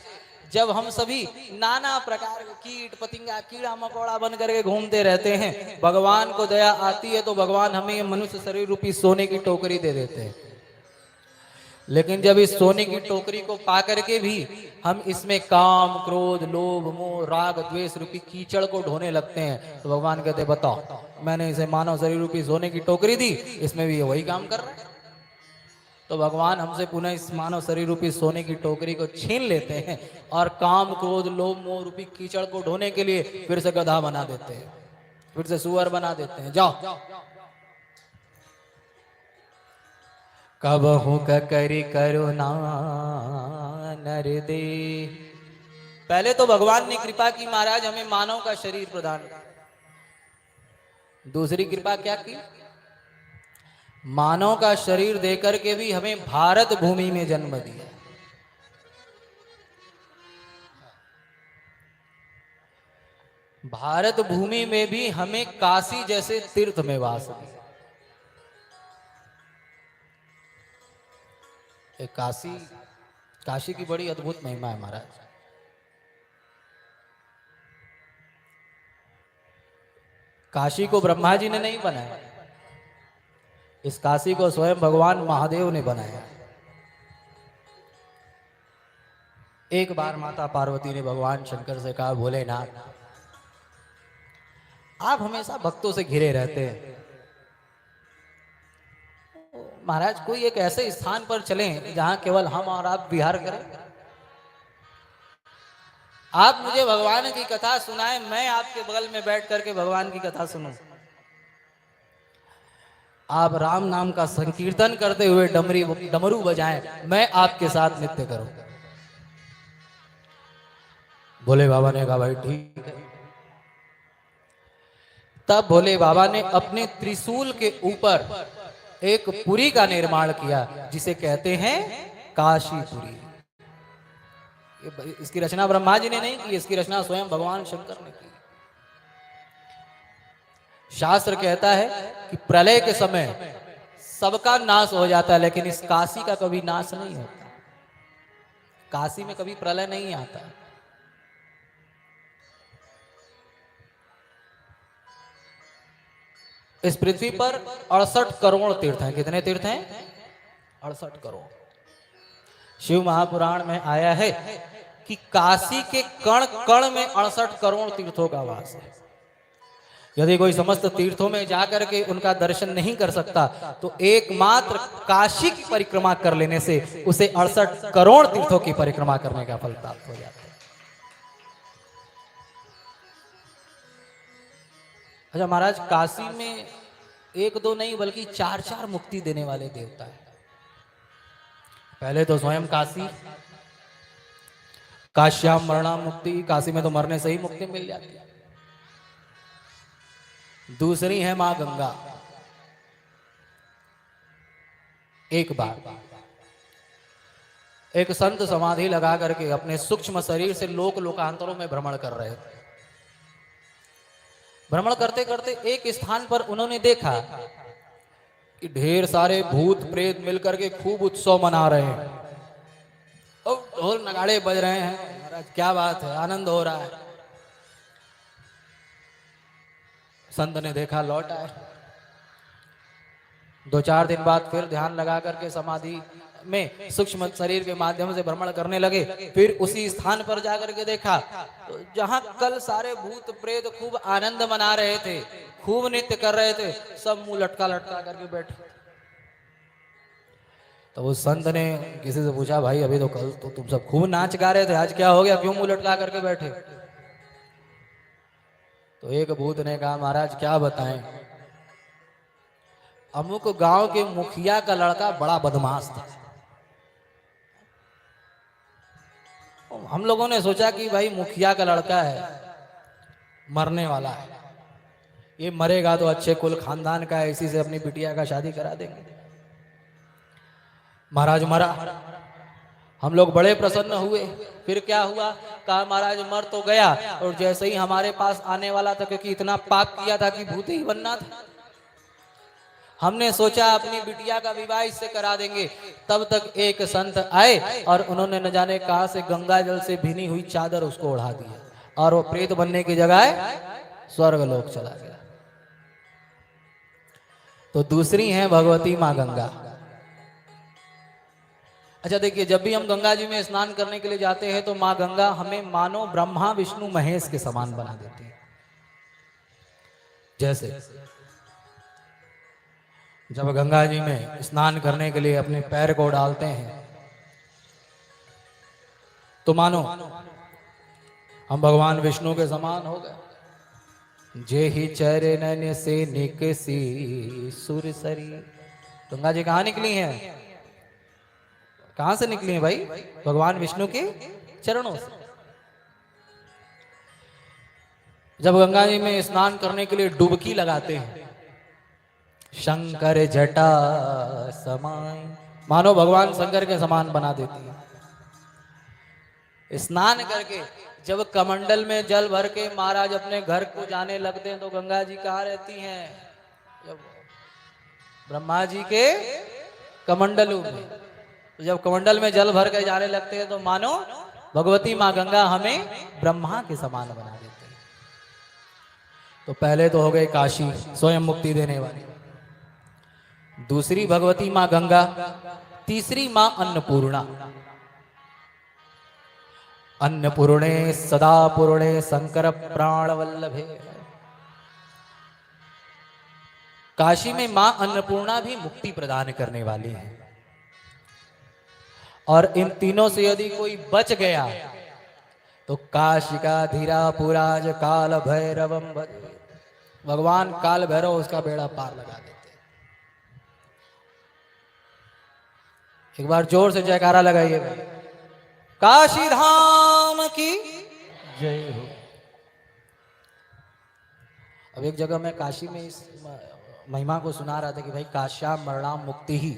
जब हम सभी नाना प्रकार के कीट पतिंगा, कीड़ा मकोड़ा बन करके घूमते रहते हैं, भगवान को दया आती है तो भगवान हमें मनुष्य शरीर रूपी सोने की टोकरी दे देते हैं। लेकिन जब इस सोने की टोकरी को पा करके भी हम इसमें काम, क्रोध, लोभ, मोह, राग, द्वेष रूपी कीचड़ को ढोने लगते हैं, तो भगवान कहते हैं बताओ, मैंने इसे मानव शरीर रूपी सोने की टोकरी दी, इसमें भी ये वही काम कर रहा है। तो भगवान हमसे पुनः इस मानव शरीर रूपी सोने की टोकरी को छीन लेते हैं और काम, क्रोध, लोभ, मोह रूपी कीचड़ को ढोने के लिए फिर से गधा बना देते हैं, फिर से सुअर बना देते हैं। जाओ कब हूं करी करुणा नर दे। पहले तो भगवान ने कृपा की, महाराज हमें मानव का शरीर प्रदान किया। दूसरी कृपा क्या की? मानव का शरीर देकर के भी हमें भारत भूमि में जन्म दिया। भारत भूमि में भी हमें काशी जैसे तीर्थ में वास है। एक काशी, काशी की बड़ी अद्भुत महिमा है महाराज। काशी को ब्रह्मा जी ने नहीं बनाया, इस काशी को स्वयं भगवान महादेव ने बनाया। एक बार माता पार्वती ने भगवान शंकर से कहा, भोलेनाथ आप हमेशा भक्तों से घिरे रहते हैं, महाराज कोई एक ऐसे स्थान पर चलें जहां केवल हम और आप विहार करें। आप मुझे भगवान की कथा सुनाएं, मैं आपके बगल में बैठ करके भगवान की कथा सुनूं। आप राम नाम का संकीर्तन करते हुए डमरू बजाएं, मैं आपके साथ नृत्य करूं। भोले बाबा ने कहा, भाई ठीक है। तब भोले बाबा ने अपने त्रिशूल के ऊपर एक पुरी का निर्माण किया, जिसे कहते हैं काशीपुरी। इसकी रचना ब्रह्मा जी ने नहीं की, इसकी रचना स्वयं भगवान शंकर ने की। शास्त्र कहता है कि प्रलय के समय सबका नाश हो जाता है, लेकिन इस काशी का कभी नाश नहीं होता। काशी में कभी प्रलय नहीं आता। इस पृथ्वी पर 68 करोड़ तीर्थ हैं। कितने तीर्थ हैं? 68 करोड़। शिव महापुराण में आया है कि काशी के कण कण में 68 करोड़ तीर्थों का वास है। यदि कोई समस्त तीर्थों में जाकर के उनका दर्शन नहीं कर सकता, तो एकमात्र काशी की परिक्रमा कर लेने से उसे 68 करोड़ तीर्थों की परिक्रमा करने का फल प्राप्त हो जाता है। अच्छा महाराज, काशी में एक दो नहीं बल्कि 4-4 मुक्ति देने वाले देवता है। पहले तो स्वयं काशी, काश्याम मरणा मुक्ति, काशी में तो मरने से ही मुक्ति मिल जाती है। दूसरी है मां गंगा। एक बार एक संत समाधि लगा करके अपने सूक्ष्म शरीर से लोकांतरों में भ्रमण कर रहे थे। भ्रमण करते करते एक स्थान पर उन्होंने देखा कि ढेर सारे भूत प्रेत मिलकर के खूब उत्सव मना रहे हैं और ढोल नगाड़े बज रहे हैं। महाराज क्या बात है, आनंद हो रहा है। संत ने देखा, लौट आए। 2-4 दिन बाद फिर ध्यान लगा करके समाधि में सूक्ष्म शरीर के माध्यम से भ्रमण करने लगे। फिर उसी स्थान पर जाकर के देखा तो जहां कल सारे भूत प्रेत खूब आनंद मना रहे थे, खूब नृत्य कर रहे थे, सब मुंह लटका लटका करके बैठे। तो उस संत ने किसी से पूछा, भाई अभी तो कल तो तुम सब खूब नाच गा रहे थे, आज क्या हो गया, क्यों मुंह लटका करके बैठे? तो एक भूत ने कहा, महाराज क्या बताएं, अमुक गांव के मुखिया का लड़का बड़ा बदमाश था। हम लोगों ने सोचा कि भाई मुखिया का लड़का है, मरने वाला है, ये मरेगा तो अच्छे कुल खानदान का है, इसी से अपनी बिटिया का शादी करा देंगे। महाराज मरा, हम लोग बड़े प्रसन्न हुए। फिर क्या हुआ? कहा महाराज मर तो गया, और जैसे ही हमारे पास आने वाला था, क्योंकि इतना पाप किया था कि भूत ही बनना था, हमने सोचा अपनी बिटिया का विवाह इससे करा देंगे। तब तक एक संत आए और उन्होंने न जाने कहां से गंगा जल से भीनी हुई चादर उसको ओढ़ा दिया, और वो प्रेत बनने की जगह स्वर्ग लोक चला गया। तो दूसरी है भगवती मां गंगा। अच्छा देखिए, जब भी हम गंगा जी में स्नान करने के लिए जाते हैं तो मां गंगा हमें मानो ब्रह्मा विष्णु महेश के समान बना देती है। जैसे जब गंगा जी में स्नान करने के लिए अपने पैर को डालते हैं तो मानो हम भगवान विष्णु के समान हो गए। जे ही चरण से निकसी सुरसरी। गंगा जी कहाँ निकली हैं? कहां से निकली हैं भाई? भगवान विष्णु के चरणों से। जब गंगा जी में स्नान करने के लिए डुबकी लगाते हैं, शंकर जटा समाय, मानो भगवान शंकर के समान बना देती है। स्नान करके जब कमंडल में जल भर के महाराज अपने घर को जाने लगते हैं तो गंगा जी कहाँ रहती हैं? जब ब्रह्मा जी के कमंडलों में, तो जब कमंडल में जल भर के जाने लगते हैं तो मानो भगवती माँ गंगा हमें ब्रह्मा के समान बना देते हैं। तो पहले तो हो गए काशी, स्वयं मुक्ति देने वाली, दूसरी भगवती माँ गंगा, तीसरी माँ अन्नपूर्णा। अन्नपूर्णे सदा पूर्णे शंकर प्राण वल्लभे। काशी में मां अन्नपूर्णा भी मुक्ति प्रदान करने वाली है। और इन तीनों से यदि कोई बच गया तो काशिका धीरा पुराज काल भैरवम भजे। भगवान काल भैरव उसका बेड़ा पार लगा देते। एक बार जोर से जयकारा लगाइए भाई, काशी धाम की जय हो। अब एक जगह मैं काशी में इस महिमा को सुना रहा था कि भाई काश्याम मरणाम मुक्ति ही,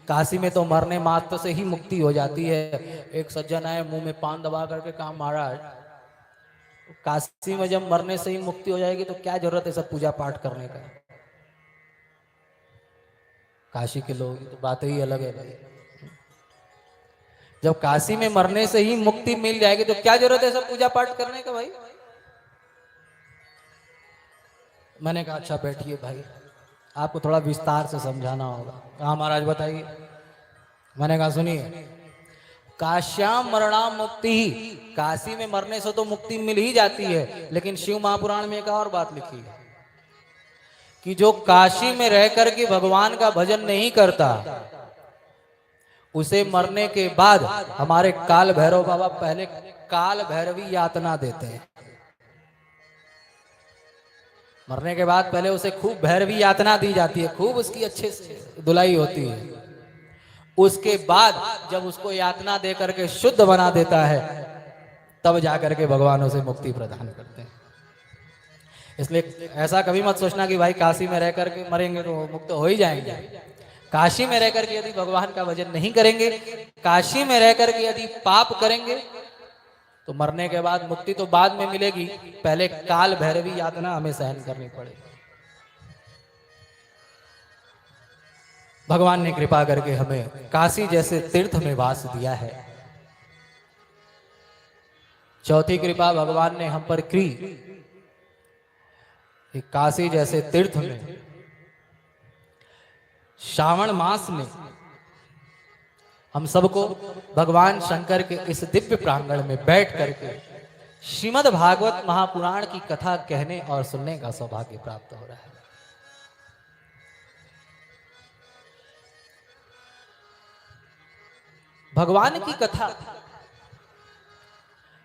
काशी में तो मरने मात्र से ही मुक्ति हो जाती है। एक सज्जन आए मुंह में पान दबा करके कहा महाराज काशी में जब मरने से ही मुक्ति हो जाएगी तो क्या जरूरत है सब पूजा पाठ करने का। काशी के लोग तो बात ही अलग है भाई, जब काशी में मरने से ही मुक्ति मिल जाएगी तो क्या जरूरत है सब पूजा पाठ करने का भाई। मैंने कहा अच्छा बैठिए भाई, आपको थोड़ा विस्तार से समझाना होगा। कहा महाराज बताइए। मैंने कहा सुनिए, काश्याम मरणाम मुक्ति ही, काशी में मरने से तो मुक्ति मिल ही जाती है, लेकिन शिव महापुराण में एक और बात लिखी है कि जो काशी में रह करके भगवान का भजन नहीं करता उसे मरने के बाद हमारे काल भैरव बाबा पहले काल भैरवी यातना देते हैं। मरने के बाद पहले उसे खूब भैरवी यातना दी जाती है, खूब उसकी अच्छे से धुलाई होती है। उसके बाद जब उसको यातना दे करके शुद्ध बना देता है तब जाकर के भगवान उसे मुक्ति प्रदान करते हैं। इसलिए ऐसा कभी मत सोचना कि भाई काशी में रह करके मरेंगे तो मुक्त हो ही जाएंगे। काशी में रह करके यदि भगवान का भजन नहीं करेंगे, काशी में रह करके यदि पाप करेंगे तो मरने के बाद मुक्ति तो बाद में मिलेगी, पहले काल भैरवी यातना हमें सहन करनी पड़ेगी। भगवान ने कृपा करके हमें काशी जैसे तीर्थ में वास दिया है। चौथी कृपा भगवान ने हम पर की कि काशी जैसे तीर्थ में श्रावण मास में हम सबको भगवान शंकर के इस दिव्य प्रांगण में बैठ करके श्रीमद् भागवत महापुराण की कथा कहने और सुनने का सौभाग्य प्राप्त हो रहा है। भगवान की कथा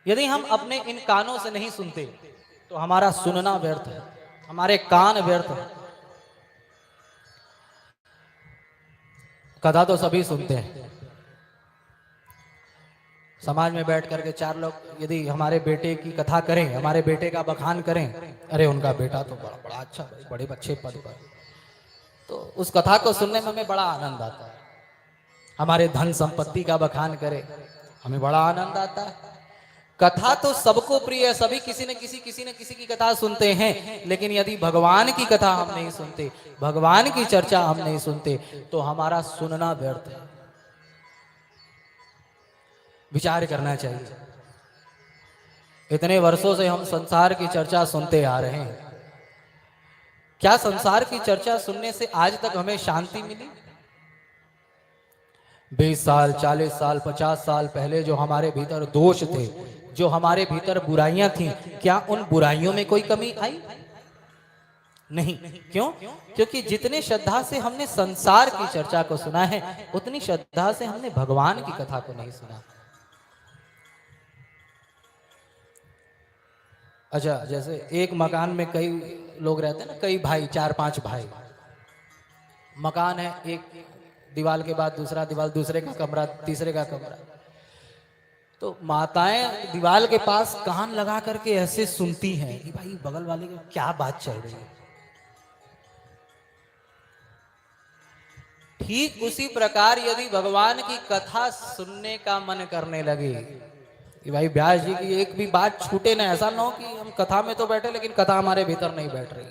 यदि हम अपने इन कानों से नहीं सुनते तो हमारा सुनना व्यर्थ है, हमारे कान व्यर्थ है। कथा तो सभी सुनते हैं। समाज में बैठ करके चार लोग यदि हमारे बेटे की कथा करें, हमारे बेटे का बखान करें, अरे उनका बेटा तो बड़ा बड़ा अच्छा, बड़े अच्छे पद पर, तो उस कथा को सुनने में हमें बड़ा आनंद आता है। हमारे धन संपत्ति का बखान करे, हमें बड़ा आनंद आता है। कथा तो सबको प्रिय है, सभी किसी न किसी की कथा सुनते हैं, लेकिन यदि भगवान की कथा हम नहीं सुनते, भगवान की चर्चा हम नहीं सुनते तो हमारा सुनना व्यर्थ है। विचार करना चाहिए। इतने वर्षों से हम संसार की चर्चा सुनते आ रहे हैं, क्या संसार की चर्चा सुनने से आज तक हमें शांति मिली? 20 साल 40 साल 50 साल पहले जो हमारे भीतर दोष थे, जो हमारे भीतर बुराइयां थीं, क्या उन बुराइयों में कोई कमी आई? नहीं। क्यों? क्योंकि जितने श्रद्धा से हमने संसार की चर्चा को सुना है, उतनी श्रद्धा से हमने भगवान की कथा को नहीं सुना। अच्छा, जैसे एक मकान में कई लोग रहते हैं ना, कई भाई, 4-5 भाई, मकान है, एक दीवार के बाद दूसरा दीवार, दूसरे का कमरा, तीसरे का कमरा, तो माताएं दीवार के पास कान लगा करके ऐसे सुनती हैं कि भाई बगल वाले की क्या बात चल रही है। ठीक उसी प्रकार यदि भगवान की कथा सुनने का मन करने लगे कि भाई व्यास जी की एक भी बात छूटे ना, ऐसा ना हो कि हम कथा में तो बैठे लेकिन कथा हमारे भीतर नहीं बैठ रही।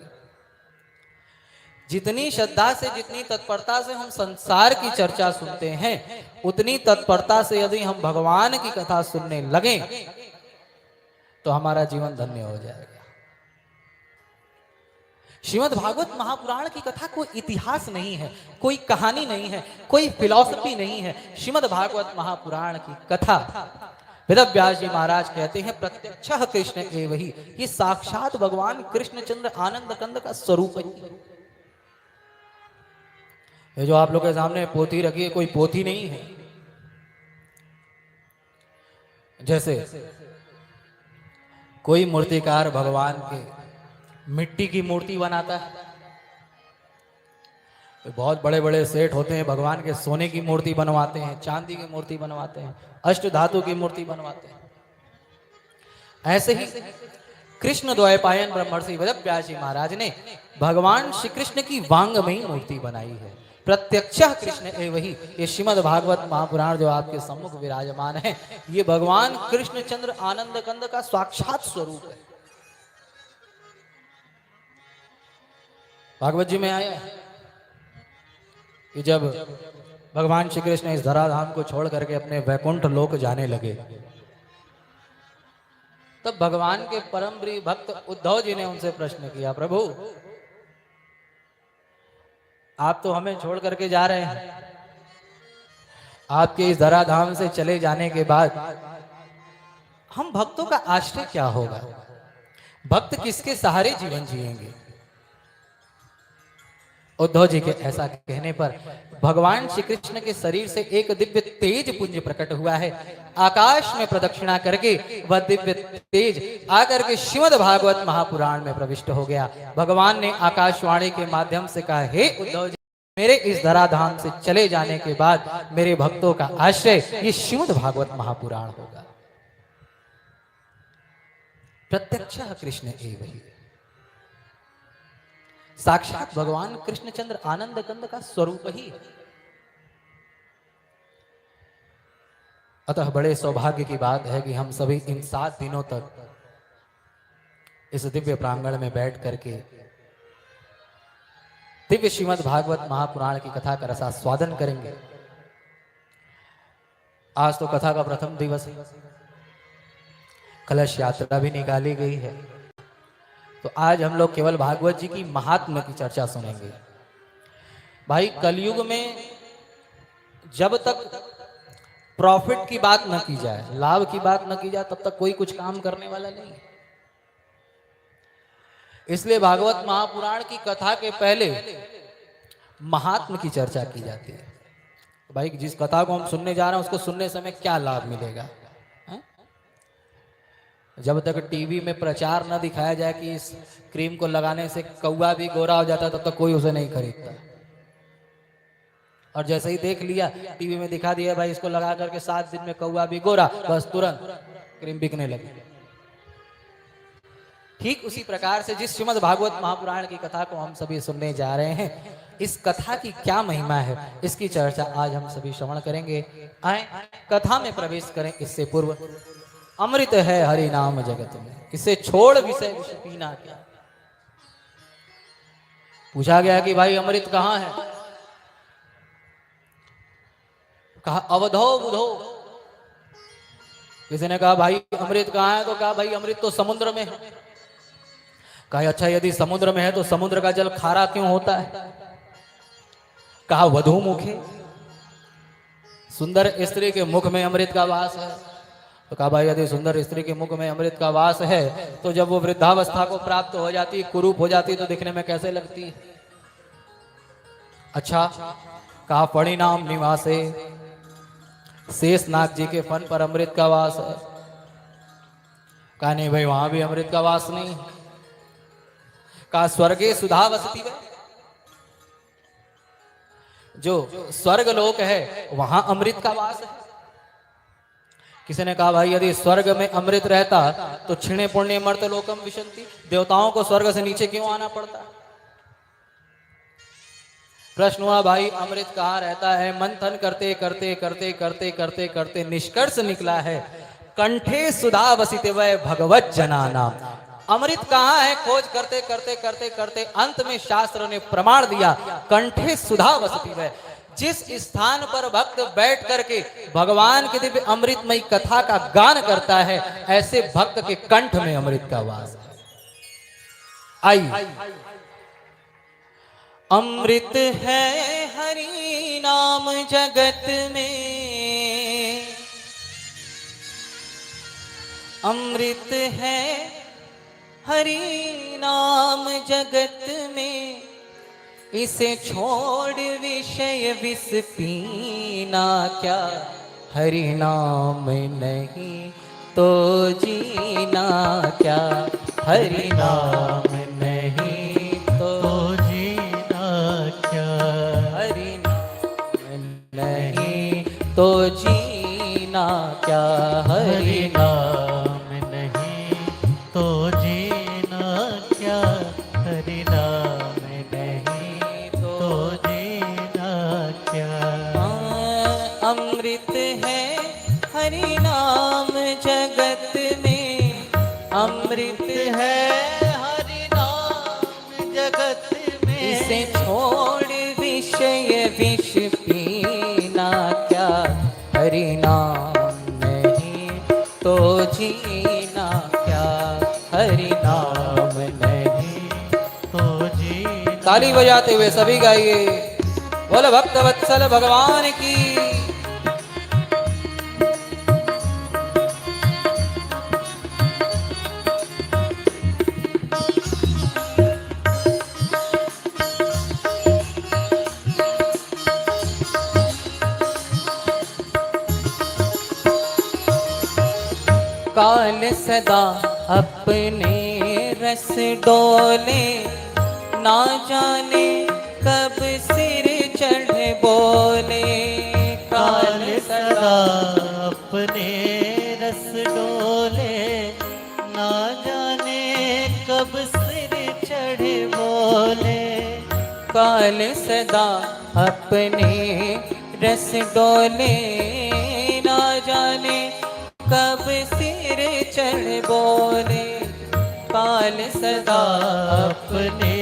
जितनी श्रद्धा से, जितनी तत्परता से हम संसार की चर्चा सुनते हैं, उतनी तत्परता से यदि हम भगवान की कथा सुनने लगे तो हमारा जीवन धन्य हो जाएगा। श्रीमद् भागवत महापुराण की कथा कोई इतिहास नहीं है, कोई कहानी नहीं है, कोई फिलॉसफी नहीं है। श्रीमद् भागवत महापुराण की कथा वेद व्यास जी महाराज कहते हैं प्रत्यक्षः कृष्ण एव ही, ये साक्षात भगवान कृष्णचंद्र आनंद कंद का स्वरूप है। ये जो आप लोग के सामने पोथी रखी है, कोई पोथी नहीं है। जैसे कोई मूर्तिकार भगवान के मिट्टी की मूर्ति बनाता है, तो बहुत बड़े बड़े सेठ होते हैं, भगवान के सोने की मूर्ति बनवाते हैं, चांदी की मूर्ति बनवाते हैं, अष्ट धातु की मूर्ति बनवाते हैं। ऐसे ही कृष्ण द्वैपायन ब्रह्मर्षि वेद व्यास जी महाराज ने भगवान श्री कृष्ण की वांगमयी मूर्ति बनाई है। प्रत्यक्षः कृष्ण एव ही, ये श्रीमद् भागवत महापुराण जो आपके सम्मुख विराजमान है, ये भगवान कृष्णचंद्र आनंद कंद का साक्षात स्वरूप है। भागवत जी में आया है कि जब भगवान श्री कृष्ण इस धराधाम को छोड़ करके अपने वैकुंठ लोक जाने लगे, तब भगवान के परम प्रिय भक्त उद्धव जी ने उनसे प्रश्न किया, प्रभु आप तो हमें छोड़ करके जा रहे हैं, आपके इस धराधाम से चले जाने के बाद हम भक्तों का आश्रय क्या होगा? भक्त किसके सहारे जीवन जिएंगे? उद्धव जी के ऐसा कहने पर भगवान श्री कृष्ण के शरीर से एक दिव्य तेज पुंज प्रकट हुआ है। आकाश में प्रदक्षिणा करके वह दिव्य तेज आकर के श्रीमद् भागवत महापुराण में प्रविष्ट हो गया। भगवान ने आकाशवाणी के माध्यम से कहा, हे उद्धव जी, मेरे इस धराधाम से चले जाने के बाद मेरे भक्तों का आश्रय ये श्रीमद् भागवत महापुराण होगा। प्रत्यक्षः कृष्ण एव ही, साक्षात भगवान कृष्णचंद्र आनंद कंद का स्वरूप ही है। अतः बड़े सौभाग्य की बात है कि हम सभी इन 7 दिनों तक इस दिव्य प्रांगण में बैठ करके दिव्य श्रीमद् भागवत महापुराण की कथा का रसास्वादन करेंगे। आज तो कथा का प्रथम दिवस है, कलश यात्रा भी निकाली गई है, तो आज हम लोग केवल भागवत जी की महात्म्य की चर्चा सुनेंगे। भाई कलयुग में जब तक प्रॉफिट की बात न की जाए, लाभ की बात न की जाए, तब तक कोई कुछ काम करने वाला नहीं है। इसलिए भागवत महापुराण की कथा के पहले महात्म्य की चर्चा की जाती है। भाई जिस कथा को हम सुनने जा रहे हैं उसको सुनने समय क्या लाभ मिलेगा? जब तक टीवी में प्रचार न दिखाया जाए कि इस क्रीम को लगाने से कौवा भी गोरा हो जाता है, तब तक कोई उसे नहीं खरीदता। और जैसे ही देख लिया टीवी में दिखा दिया भाई इसको लगा करके 7 दिन में कौवा भी गोरा, बस तुरंत क्रीम बिकने लगी। ठीक उसी प्रकार से जिस श्रीमद् भागवत महापुराण की कथा को हम सभी सुनने जा रहे हैं, इस कथा की क्या महिमा है, इसकी चर्चा आज हम सभी श्रवण करेंगे। आए कथा में प्रवेश करें इससे पूर्व, अमृत है हरि नाम जगत में, इसे छोड़ विषय विष पीना क्या। पूछा गया कि भाई अमृत कहाँ है? कहा अवधो बुधो। किसी ने कहा भाई अमृत कहाँ है? तो कहा भाई अमृत तो समुद्र में है। कहा अच्छा यदि समुद्र में है तो समुद्र का जल खारा क्यों होता है? कहा वधू मुखे, सुंदर स्त्री के मुख में अमृत का वास है। तो कहा भाई यदि सुंदर स्त्री के मुख में अमृत का वास है तो जब वो वृद्धावस्था को प्राप्त हो जाती, कुरूप हो जाती, तो दिखने में कैसे लगती है? अच्छा कहा परिणाम निवासे, शेषनाग जी के फन पर अमृत का वास है। कहा नहीं भाई वहां भी अमृत का वास नहीं। कहा स्वर्गे सुधा वसती है, जो स्वर्ग लोक है वहां अमृत का वास है। किसी ने कहा भाई यदि स्वर्ग में अमृत रहता तो क्षीणे पुण्य मर्त लोकम विशंति, देवताओं को स्वर्ग से नीचे क्यों आना पड़ता? प्रश्न हुआ भाई अमृत कहाँ रहता है? मंथन करते करते करते करते करते करते निष्कर्ष निकला है कंठे सुधा वसिते वै भगवत जना नाम। अमृत कहाँ है खोज करते करते करते करते अंत में शास्त्र ने प्रमाण दिया, कंठे सुधा वसती वै। जिस स्थान पर भक्त बैठ करके भगवान की दिव्य अमृतमयी कथा का गान करता है, ऐसे भक्त के कंठ में अमृत का वास है। आई अमृत है हरि नाम जगत में, अमृत है हरि नाम जगत में, इसे छोड़ विषय विष पीना क्या, हरि नाम नहीं तो जीना क्या, हरि नाम नहीं तो जीना क्या, हरि नाम नहीं तो जीना क्या, हरि नाम नहीं तो जीना क्या, हरि नाम नहीं तो जीना क्या। अमृत है हरि नाम जगत में, अमृत है हरि नाम जगत में, इसे छोड़ विषय विष पीना क्या, हरि नाम नहीं तो जीना क्या, हरि नाम नहीं तो जीना। ताली बजाते हुए सभी गाइए, बोल भक्त वत्सल भगवान की। काल सदा अपने रस डोले, ना जाने कब सिर चढ़ बोले, काल सदा अपने रस डोले, ना जाने कब सिर चढ़े बोले, काल सदा अपने रस डोले, ना जाने कब सिर चढ़ बोले, काल सदा अपने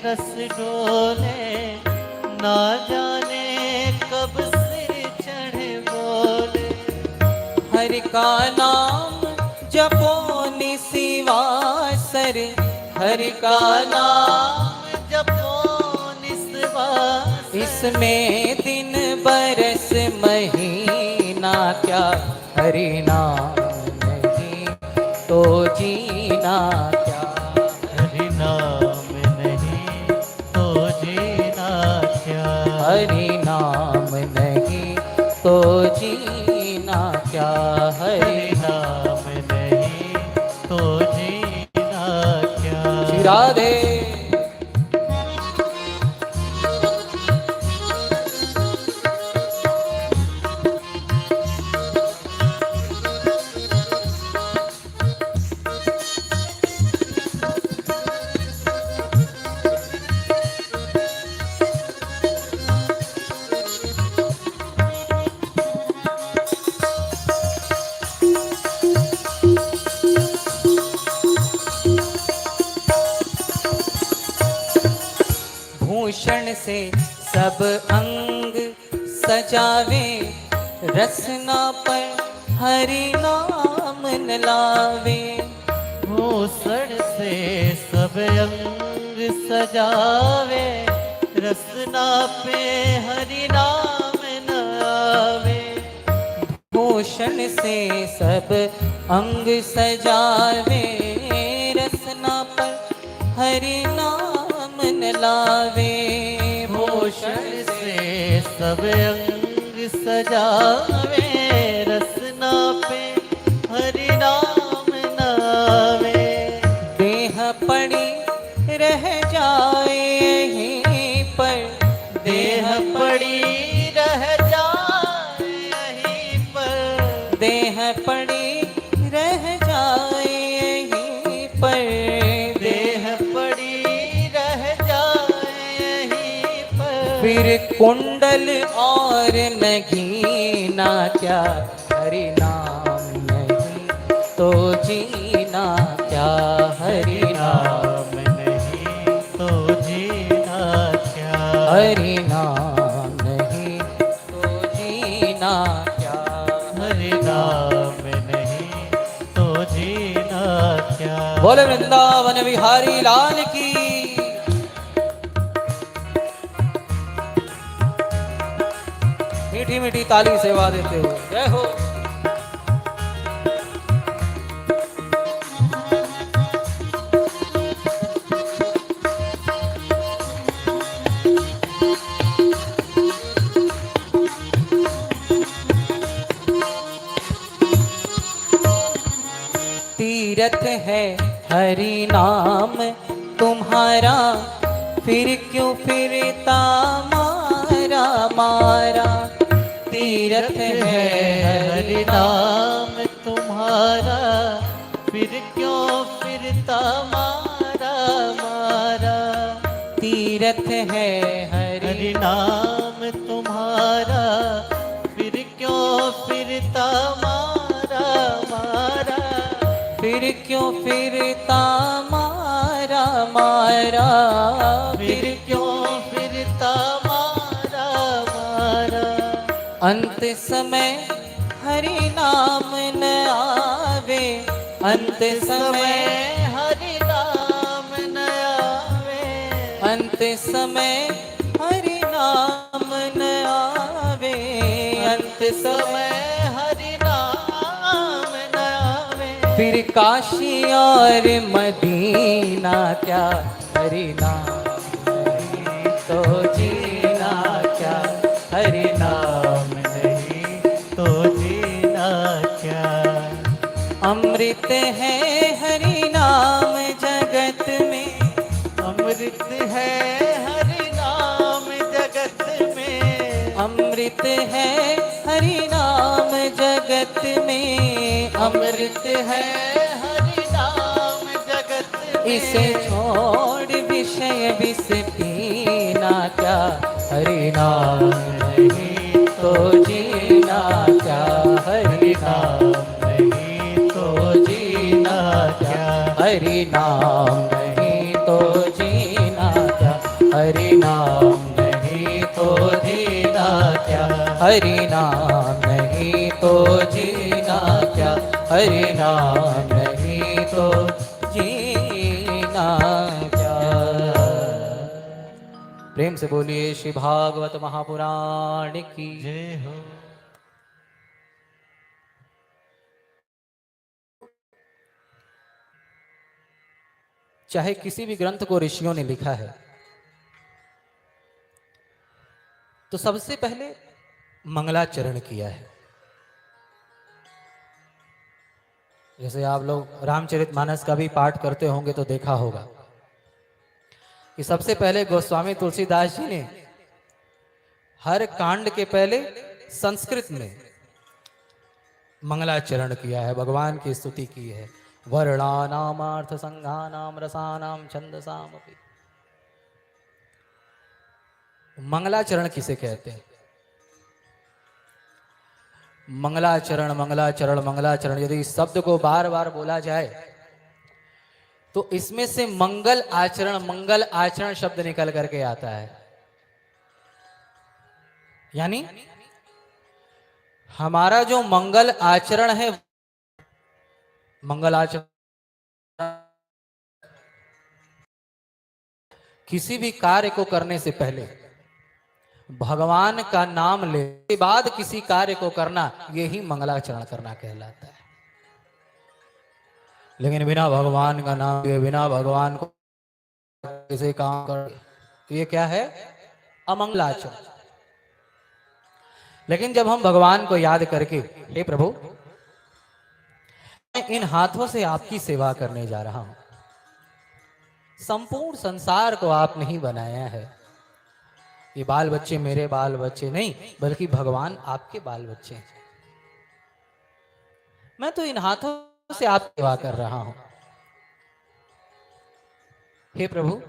रस डोले, ना जाने कब सिर चढ़े बोले, हरि का नाम जपो निशिवासर, हरि का नाम जपो निस्वास, इसमें दिन बरस महीना क्या, हरि नाम नहीं तो जीना क्या, हरि नाम नहीं तो जीना क्या, हरि नाम नहीं तो जीना क्या, हरि नाम नहीं तो जीना क्या। श्री राधे। भूषण से सब अंग सजावे, रसना पर हरि नाम न लावे, भूषण से सब अंग सजावे, रसना पे हरि नाम न आवे, भूषण से सब अंग सजावे, रसना पर हरि नाम न लावे, भूषण से सब अंग सजावे, रसना पे हरि नाम न आवे, देह पड़ी रह जाए यहीं पर, देह पड़ी रह जाए यहीं पर, देह पड़ी रह जाए यहीं पर, देह पड़ी रह जाए यहीं पर, फिर कुंडल और नगीना क्या, हरि नाम नहीं तो जीना क्या, हरि नाम नाम नहीं तो जीना क्या, हरि नाम नहीं तो जीना क्या, हरि नाम नहीं तो जीना क्या। बोले वृंदावन बिहारी लाल की। मीठी मीठी ताली सेवा देते हो, जय हो। तीरथ है हरि नाम तुम्हारा, फिर क्यों फिरता मारा मारा। तीरथ है हरि नाम तुम्हारा, फिर क्यों फिरता मारा मारा। तीरथ है हरि हरि नाम तुम्हारा, फिर क्यों फिरता मारा मारा। फिर क्यों फिरता मारा मारा। फिर क्यों फिरता मारा मारा। अंत समय हरि नाम न आवे, अंत समय हरि नाम न आवे। अंत समय हरि नाम न आवे, अंत समय हरि नाम न आवे। फिर काशी और मदीना क्या, हरि नाम नहीं तो जीना क्या, हरि नाम नहीं तो जीना क्या। अमृत है हरि नाम जगत में, अमृत है हरि नाम जगत में। अमृत है हरि नाम जगत में, अमृत है हरि नाम जगत में। इसे छोड़ विषय विष पीना क्या, हरि नाम नहीं तो जीना क्या, हरि नाम नहीं तो जीना क्या। हरि नाम नहीं तो जीना क्या, हरि नाम नहीं तो जीना क्या, हरि नाम नहीं तो जीना क्या, हरि नाम नहीं तो जीना क्या। प्रेम से बोलिए श्री भागवत महापुराण की। जय हो। चाहे किसी भी ग्रंथ को ऋषियों ने लिखा है तो सबसे पहले मंगलाचरण किया है। जैसे आप लोग रामचरितमानस का भी पाठ करते होंगे तो देखा होगा कि सबसे पहले गोस्वामी तुलसीदास जी ने हर कांड के पहले संस्कृत में मंगलाचरण किया है, भगवान की स्तुति की है। वर्णानाम अर्थ संज्ञानाम रसानाम छंदसाम अपि। मंगलाचरण किसे कहते हैं? मंगलाचरण मंगलाचरण मंगलाचरण, यदि इस शब्द को बार बार बोला जाए तो इसमें से मंगल आचरण शब्द निकल करके आता है। यानी हमारा जो मंगल आचरण है, मंगल आचरण किसी भी कार्य को करने से पहले भगवान का नाम ले के बाद किसी कार्य को करना, यही मंगलाचरण करना कहलाता है। लेकिन बिना भगवान का नाम लिए, बिना भगवान को किसी काम कर, ये क्या है? अमंगलाचरण। लेकिन जब हम भगवान को याद करके, हे प्रभु मैं इन हाथों से आपकी सेवा करने जा रहा हूं, संपूर्ण संसार को आपने ही बनाया है, ये बाल बच्चे मेरे बाल बच्चे नहीं बल्कि भगवान आपके बाल बच्चे हैं, मैं तो इन हाथों से आप सेवा कर रहा हूं। हे प्रभु